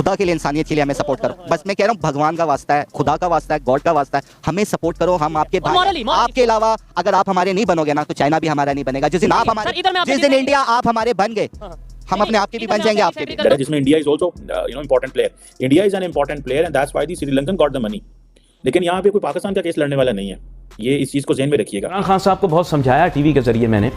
खुदा के लिए, इंसानियत के लिए हमें सपोर्ट करो। बस मैं कह रहा हूँ, भगवान का वास्ता है, खुदा का वास्ता है, गॉड का वास्ता है, हमें सपोर्ट करो। हम आपके भाई, आपके अलावा अगर आप हमारे नहीं बनोगे ना, तो चाइना भी हमारा नहीं बनेगा। जिस दिन आप हमारे, जिस दिन इंडिया आप हमारे बन गए, हम अपने आप के भी बन जाएंगे, आपके भी। जिसमें India is also important player, India is an important player and that's why the Sri Lankan got the money. लेकिन यहाँ पे कोई पाकिस्तान का केस लड़ने वाला नहीं है, ये इस चीज़ को ज़हन में रखिएगा। इमरान खान साहब को बहुत समझाया टीवी के जरिए मैंने,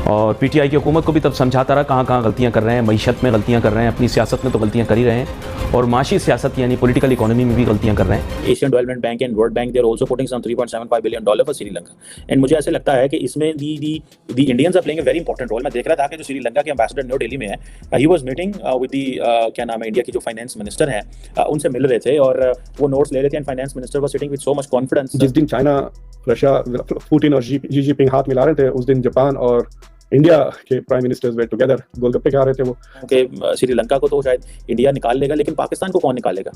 और पीटीआई की हुकूमत को भी तब समझाता रहा कहाँ कहाँ गलतियाँ कर रहे हैं, मईशत में गलतियाँ कर रहे हैं, अपनी सियासत में तो गलतियाँ कर ही रहे हैं, और माशी सियासत यानी पॉलिटिकल इकोनॉमी में भी गलतियाँ कर रहे हैं। Asian Development Bank and World Bank they are also putting some $3.75 billion for Sri Lanka, and मुझे ऐसे लगता है कि इसमें the Indians are playing a very important role. मैं देख रहा था कि जो श्रीलंका के एम्बेसडर न्यू दिल्ली में है, he was meeting with the क्या नाम है, इंडिया की जो फाइनेंस मिनिस्टर हैं, उनसे मिल रहे थे और वो नोट्स ले रहे थे, and finance minister was sitting with so much confidence. जिस दिन चाइना, रशिया, पुतिन और जी जिनपिंग हाथ मिला रहे थे, उस दिन जापान और इंडिया के प्राइम मिनिस्टर्स वे टुगेदर गोलगप्पे खा रहे थे वो। कि श्रीलंका को तो शायद इंडिया निकाल लेगा, लेकिन पाकिस्तान को कौन निकालेगा?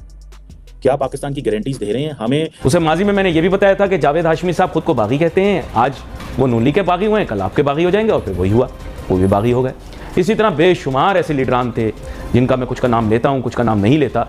क्या पाकिस्तान की गारंटीज दे रहे हैं हमें? उसे माजी में मैंने ये भी बताया था कि जावेद हाशमी साहब खुद को बागी कहते हैं, आज वो नून लीग के बागी हुए हैं, कल आपके बागी हो जाएंगे, और फिर वही हुआ, वो भी बागी हो गए। इसी तरह बेशुमार ऐसे लीडरान थे जिनका मैं कुछ का नाम लेता हूँ, कुछ का नाम नहीं लेता।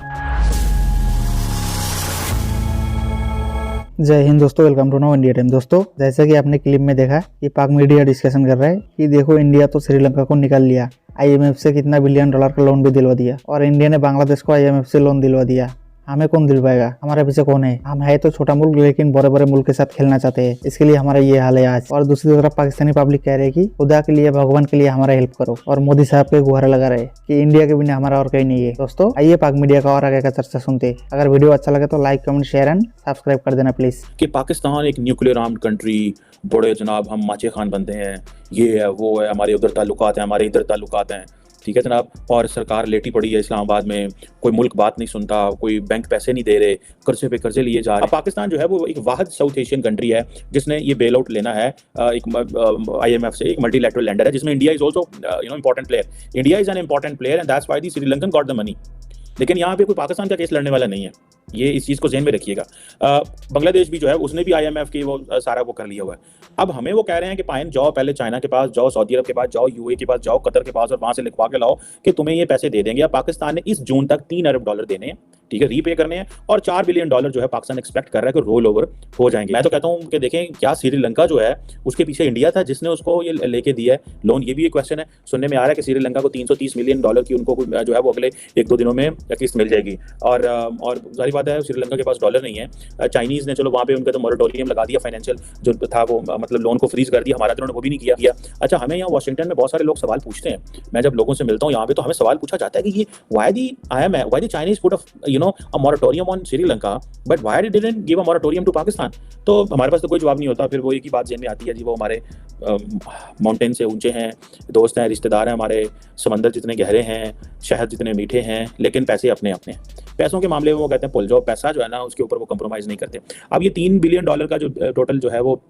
जय हिंद दोस्तों, welcome to now India time. दोस्तों, जैसा कि आपने क्लिप में देखा कि पाक मीडिया डिस्कशन कर रहा है कि देखो इंडिया तो श्रीलंका को निकाल लिया, आईएमएफ से कितना $1 बिलियन का लोन भी दिलवा दिया, और इंडिया ने बांग्लादेश को आईएमएफ से लोन दिलवा दिया। हमें कौन दिलवाएगा? हमारे पीछे कौन है? हम है तो छोटा मुल्क, लेकिन बड़े बड़े मुल्क के साथ खेलना चाहते हैं, इसके लिए हमारा ये हाल है आज। और दूसरी तरफ पाकिस्तानी पब्लिक कह रहे हैं कि खुदा के लिए, भगवान के लिए हमारा हेल्प करो, और मोदी साहब पे गुहारा लगा रहे कि इंडिया के बिना हमारा और कहीं नहीं है। दोस्तों, आइए पाक मीडिया का और आगे का चर्चा सुनते। अगर वीडियो अच्छा लगे तो like, comment, share and subscribe कर देना प्लीज। कि पाकिस्तान एक न्यूक्लियर आर्म्ड कंट्री, बड़े जनाब हम माचे खान बनते हैं, ये है वो है, हमारे उधर ताल्लुकात हैं, हमारे इधर ताल्लुकात हैं, ठीक है जनाब। और सरकार लेटी पड़ी है इस्लामाबाद में, कोई मुल्क बात नहीं सुनता, कोई बैंक पैसे नहीं दे रहे, कर्जे पे कर्जे लिए जा रहे। पाकिस्तान जो है वो एक वाहिद साउथ एशियन कंट्री है जिसने ये बेल आउट लेना है एक आईएमएफ से, एक मल्टीलैटरल लेंडर है, जिसमें India is also important player, India is an important player and that's why the Sri Lankan got the money. लेकिन यहाँ पे कोई पाकिस्तान का केस लड़ने वाला नहीं है, ये इस चीज़ को ज़हन में रखिएगा। बांग्लादेश भी जो है उसने भी आईएमएफ की वो सारा वो कर लिया हुआ है। अब हमें वो कह रहे हैं कि पाइन जाओ, पहले चाइना के पास जाओ, सऊदी अरब के पास जाओ, यूएई के पास जाओ, कतर के पास, और वहाँ से लिखवा के लाओ कि तुम्हें ये पैसे दे देंगे। अब पाकिस्तान ने इस जून तक $3 अरब देने हैं, ठीक है, रीपे करने हैं, और $4 बिलियन जो है पाकिस्तान एक्सपेक्ट कर रहा है कि रोल ओवर हो जाएंगे। मैं तो कहता हूँ कि देखें, क्या श्रीलंका जो है उसके पीछे इंडिया था जिसने उसको ये लेके दिया है लोन? ये भी एक क्वेश्चन है। सुनने में आ रहा है कि श्रीलंका को $330 मिलियन की उनको जो है वो अगले 1-2 दिनों में किस्त मिल जाएगी, और जारी बात है श्रीलंका के पास डॉलर नहीं है। चाइनीज ने चलो वहाँ पे उनका तो मोरेटोरियम लगा दिया, फाइनेंशियल जो था वो मतलब लोन को फ्रीज कर दिया, हमारा तो उन्होंने वो भी नहीं किया। अच्छा, हमें यहाँ वाशिंगटन में बहुत सारे लोग सवाल पूछते हैं, मैं जब लोगों से मिलता हूँ यहाँ पे, तो हमें सवाल पूछा जाता है कि ये why the Chinese put a moratorium on Sri Lanka but why they didn't give a moratorium to Pakistan? तो हमारे पास तो कोई जवाब नहीं होता। फिर वो एक ही बात ज़हन में आती है जी, वो हमारे माउंटेन से ऊंचे हैं, दोस्त हैं, रिश्तेदार हैं हमारे, समंदर जितने गहरे हैं, शहद जितने मीठे हैं, लेकिन पैसे अपने अपने। पैसों के मामले में वो कहते हैं पुल जाओ, पैसा जो है ना उसके ऊपर वो कंप्रोमाइज़ नहीं करते। अब ये $3 बिलियन का जो टोटल जो है वो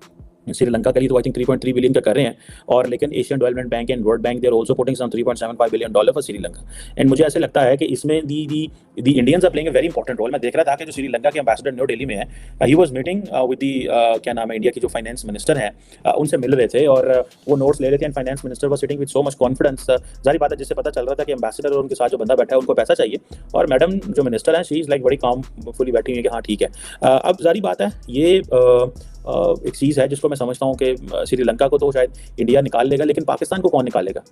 श्रीलंका के लिए तो आई थिंक 3.3 बिलियन का कर रहे हैं, और लेकिन Asian Development Bank and World Bank they are also putting some $3.75 billion for Sri Lanka, and मुझे ऐसे लगता है कि इसमें the Indians are playing a very important role. मैं देख रहा था कि जो श्रीलंका के एम्बेसडर न्यू दिल्ली में है, he was meeting with the क्या नाम है, इंडिया की जो फाइनेंस मिनिस्टर हैं, उनसे मिल रहे थे और वो नोट्स ले रहे थे, and finance minister was sitting with so much confidence. जारी बात है, जिससे पता चल रहा था कि एम्बेसडर और उनके साथ जो बंदा बैठा है उनको पैसा चाहिए, और मैडम जो मिनिस्टर हैं शी इज़ लाइक बड़ी काम फुली बैठी हुई है कि हाँ ठीक है। अब जारी बात है, ये एक चीज़ है जिसको मैं समझता हूँ कि श्रीलंका को तो शायद इंडिया निकाल लेगा, लेकिन पाकिस्तान को कौन निकालेगा?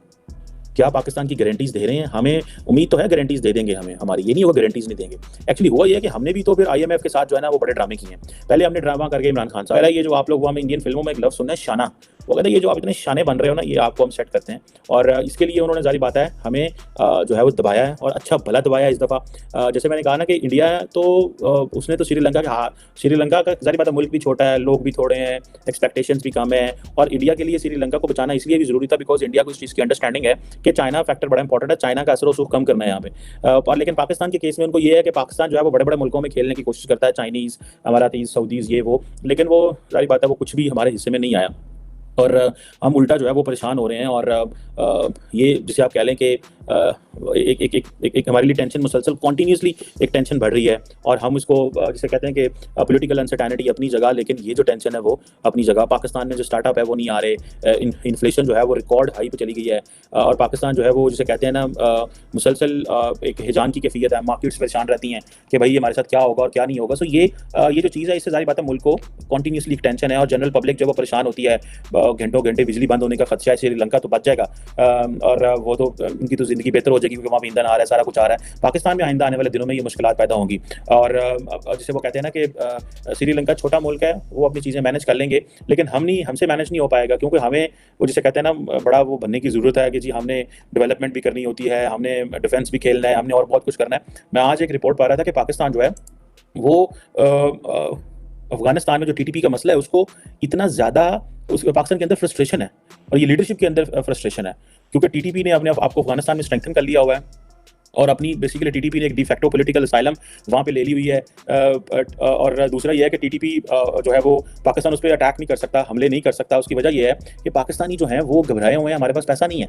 क्या पाकिस्तान की गारंटीज दे रहे हैं हमें? उम्मीद तो है गारंटीज दे देंगे हमें, हमारी ये नहीं होगा गारंटीज नहीं देंगे। एक्चुअली हुआ ये है कि हमने भी तो फिर आईएमएफ के साथ जो है ना वो बड़े ड्रामे किए हैं। पहले हमने ड्रामा करके इमरान खान साहब, ये जो आप लोग वहाँ में इंडियन फिल्मों में एक लफ्ज़ सुनना है शाना, वो कहते हैं ये जो आप इतने शाने बन रहे हो ना, ये आपको हम सेट करते हैं, और इसके लिए उन्होंने जारी बात है हमें जो है वो दबाया है, और अच्छा भला दबाया है इस दफ़ा। जैसे मैंने कहा ना कि इंडिया तो उसने तो श्रीलंका के श्रीलंका का जारी बात है मुल्क भी छोटा है, लोग भी थोड़े हैं, एक्सपेक्टेशंस भी कम है, और इंडिया के लिए श्रीलंका को बचाना इसलिए भी ज़रूरी था बिकॉज इंडिया को इस चीज़ की अंडरस्टैंडिंग है कि चाइना फैक्टर बड़ा इंपॉर्टेंट है, चाइना का असर वसूख कम करना है यहाँ पे। और लेकिन पाकिस्तान के केस में उनको ये है कि पाकिस्तान जो है वो बड़े बड़े मुल्कों में खेलने की कोशिश करता है, चाइनीज़, अमारातीज़, सऊदीज़, ये वो, लेकिन वो जारी बात है वो कुछ भी हमारे हिस्से में नहीं आया। और हम उल्टा जो है वो परेशान हो रहे हैं। और ये जिसे आप कह लें कि एक हमारे लिए टेंशन मुसलसल कॉन्टीन्यूसली एक टेंशन बढ़ रही है, और हम इसको जिसे कहते हैं कि पॉलिटिकल अनसर्टेनिटी अपनी जगह, लेकिन ये जो टेंशन है वो अपनी जगह। पाकिस्तान में जो स्टार्टअप है वो नहीं आ रहे, इन्फ्लेशन जो है वो रिकॉर्ड हाई पे चली गई है, और पाकिस्तान जो है वो जिसे कहते हैं ना मुसलसल एक हिजान की कैफियत है। मार्केट्स परेशान रहती हैं कि भाई हमारे साथ क्या होगा और क्या नहीं होगा। सो ये जो चीज़ है, इससे जाहिर बात है मुल्क को कॉन्टीन्यूसली टेंशन है, और जनरल पब्लिक जब वो परेशान होती है, घंटों घंटे बिजली बंद होने का खदशा है, श्रीलंका तो बच जाएगा, और वो तो उनकी तो ज़िंदगी बेहतर हो जाएगी क्योंकि वहाँ पे ईंधन आ रहा है, सारा कुछ आ रहा है। पाकिस्तान में आइंदा आने वाले दिनों में ये मुश्किलात पैदा होंगी, और जैसे वो कहते हैं ना कि श्रीलंका छोटा मुल्क है, वो अपनी चीज़ें मैनेज कर लेंगे, लेकिन हमसे मैनेज नहीं हो पाएगा, क्योंकि हमें वो जिसे कहते हैं ना बड़ा वो बनने की ज़रूरत है कि जी हमने डेवलपमेंट भी करनी होती है, हमने डिफेंस भी खेलना है, हमने और बहुत कुछ करना है। मैं आज एक रिपोर्ट पा रहा था कि पाकिस्तान जो है वो अफगानिस्तान में जो टीटीपी का मसला है उसको इतना ज़्यादा पाकिस्तान के अंदर फ्रस्ट्रेशन है, और ये लीडरशिप के अंदर फ्रस्ट्रेशन है, क्योंकि टीटीपी ने अपने आपको अफगानिस्तान में स्ट्रेंथन कर लिया हुआ है, और अपनी बेसिकली टीटीपी ने एक डिफैक्टो पॉलिटिकल असाइलम वहाँ पे ले ली हुई है। और दूसरा ये है कि टीटीपी जो है वो पाकिस्तान उस पर अटैक नहीं कर सकता, हमले नहीं कर सकता। उसकी वजह ये है कि पाकिस्तानी जो हैं वो घबराए हुए हैं, हमारे पास पैसा नहीं है।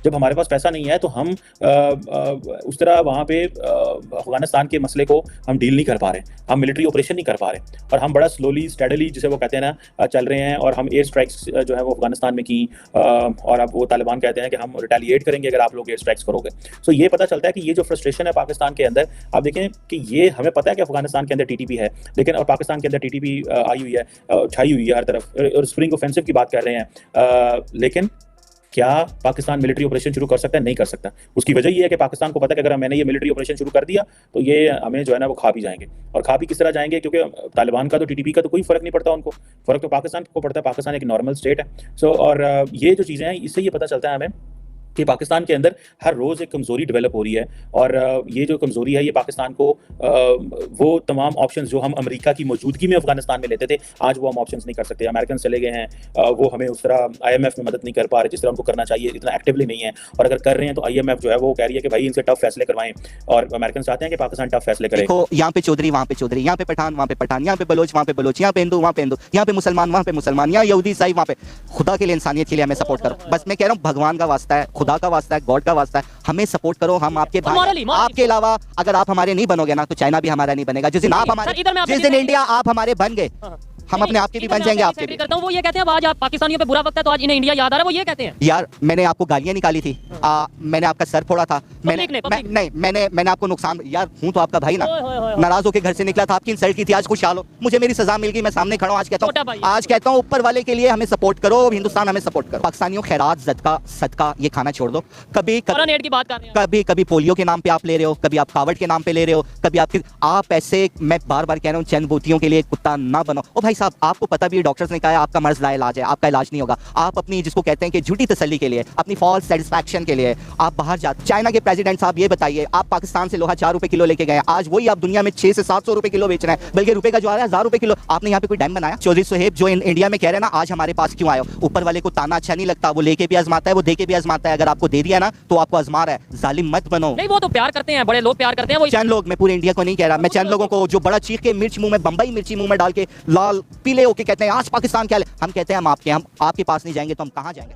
जब हमारे पास पैसा नहीं है तो हम उस तरह वहाँ पे अफगानिस्तान के मसले को हम डील नहीं कर पा रहे, हम मिलिट्री ऑपरेशन नहीं कर पा रहे, और हम बड़ा स्लोली स्टेडली जिसे वो कहते हैं ना चल रहे हैं। और हम एयर स्ट्राइक्स जो है वो अफगानिस्तान में की, और अब वो तालिबान कहते हैं कि हम रिटेलिएट करेंगे अगर आप लोग एयर स्ट्राइक्स करोगे। सो ये पता चलता है कि ये जो फ्रस्ट्रेशन है पाकिस्तान के अंदर, आप देखें कि ये हमें पता है कि अफगानिस्तान के अंदर टीटीपी है, लेकिन और पाकिस्तान के अंदर टीटीपी आई हुई है, छाई हुई है हर तरफ, और स्प्रिंग ऑफेंसिव की बात कर रहे हैं, लेकिन क्या पाकिस्तान मिलिट्री ऑपरेशन शुरू कर सकता है? नहीं कर सकता। उसकी वजह ये है कि पाकिस्तान को पता है कि अगर मैंने ये मिलिट्री ऑपरेशन शुरू कर दिया तो ये हमें जो है ना वो खा भी जाएंगे, और खा भी किस तरह जाएंगे, क्योंकि तालिबान का तो टीटीपी का तो कोई फर्क नहीं पड़ता उनको, फर्क तो पाकिस्तान को पड़ता है। पाकिस्तान एक नॉर्मल स्टेट है। सो और ये जो चीज़ें हैं इससे ये पता चलता है हमें कि पाकिस्तान के अंदर हर रोज़ एक कमज़ोरी डेवलप हो रही है, और ये जो कमज़ोरी है ये पाकिस्तान को वो तमाम ऑप्शंस जो हम अमेरिका की मौजूदगी में अफगानिस्तान में लेते थे, आज वो हम ऑप्शंस नहीं कर सकते। अमेरिकन चले गए हैं, वो हमें उस तरह IMF में मदद नहीं कर पा रहे जिस तरह उनको करना चाहिए, इतना एक्टिवली नहीं है, और अगर कर रहे हैं तो IMF जो है वो कह रही है कि भाई इनसे टफ फैसले करवाएं, और अमेरिकन चाहते हैं कि पाकिस्तान टफ फैसले करे। यहाँ पे चौधरी, वहाँ पे चौधरी, यहाँ पे पठान, वहाँ पे पठान, यहाँ पे बलोच, वहाँ पे बलोच, यहाँ पे हिंदू, वहाँ पे हिंदू, यहाँ पे मुसलमान, वहाँ पे मुसलमान, यहाँ यहूदी ईसाई, वहाँ पे। खुदा के लिए, इंसानियत के लिए हमें सपोर्ट करो। बस मैं कह रहा हूँ, भगवान का वास्ता है, खुदा का वास्ता है, गॉड का वास्ता है, हमें सपोर्ट करो। हम आपके भाई, आपके अलावा अगर आप हमारे नहीं बनोगे ना तो चाइना भी हमारा नहीं बनेगा। जिस दिन आप हमारे, जिस दिन इंडिया आप हमारे बन गए, हम अपने आप के भी बन जाएंगे, आपके भी करता हूं। वो ये कहते हैं आज आप पाकिस्तानियों पे बुरा वक्त है तो आज इन्हें इंडिया याद आ रहा है, वो ये कहते हैं। यार मैंने आपको गालियां निकाली थी, मैंने आपका सर फोड़ा था, मैंने आपको नुकसान, यार हूं तो आपका भाई ना, नाराज होकर घर से निकला था, आपकी इंसल्ट की थी, आज खुशहाल हो, मुझे मेरी सजा मिल गई, मैं सामने खड़ा हूं। आज कहता हूं ऊपर वाले के लिए हमें सपोर्ट करो, हिंदुस्तान हमें सपोर्ट करो। पाकिस्तानियों खैरात, सदका ये खाना छोड़ दो। कभी पोलियो के नाम पे आप ले रहे हो, कभी आप कावड़ के नाम पे ले रहे हो, कभी आप ऐसे, मैं बार बार कह रहा हूँ, चंद बोतियों के लिए कुत्ता ना बनो। ओ भाई साहब, आपको पता भी डॉक्टर्स ने कहा है आपका मर्ज लाइलाज है, आपका इलाज नहीं होगा। आप अपनी जिसको कहते हैं कि झूठी तसल्ली के लिए, अपनी फॉल्स सेटिस्फैक्शन के लिए आप बाहर जाते। चाइना के प्रेसिडेंट साहब ये बताइए, आप पाकिस्तान से लोहा 4 रुपए किलो लेके गए, आज वही आप दुनिया में 600 से 700 रुपए किलो बेच रहे हैं, बल्कि रुपए का जो आ रहा है 1000 रुपए किलो। आपने यहाँ पे कोई डैम बनाया? चौधरी सुहेब जो इंडिया में कह रहे हैं ना आज हमारे पास क्यों आए? ऊपर वाले को ताना अच्छा नहीं लगता, वो लेके भी आजमाता है, वो दे के भी आजमाता है। अगर आपको दे दिया ना तो आपको आजमा रहा है, जालिम मत बनो। नहीं, वो तो प्यार करते हैं, बड़े लोग प्यार करते हैं, वो चंद लोग, मैं पूरे इंडिया को नहीं कह रहा, मैं चंद लोगों को जो बड़ा चीख के मिर्च मुंह में, बंबई मिर्ची मुंह में डाल के लाल पीले होके कहते हैं आज पाकिस्तान क्या है। हम कहते हैं हम आपके पास नहीं जाएंगे तो हम कहाँ जाएंगे?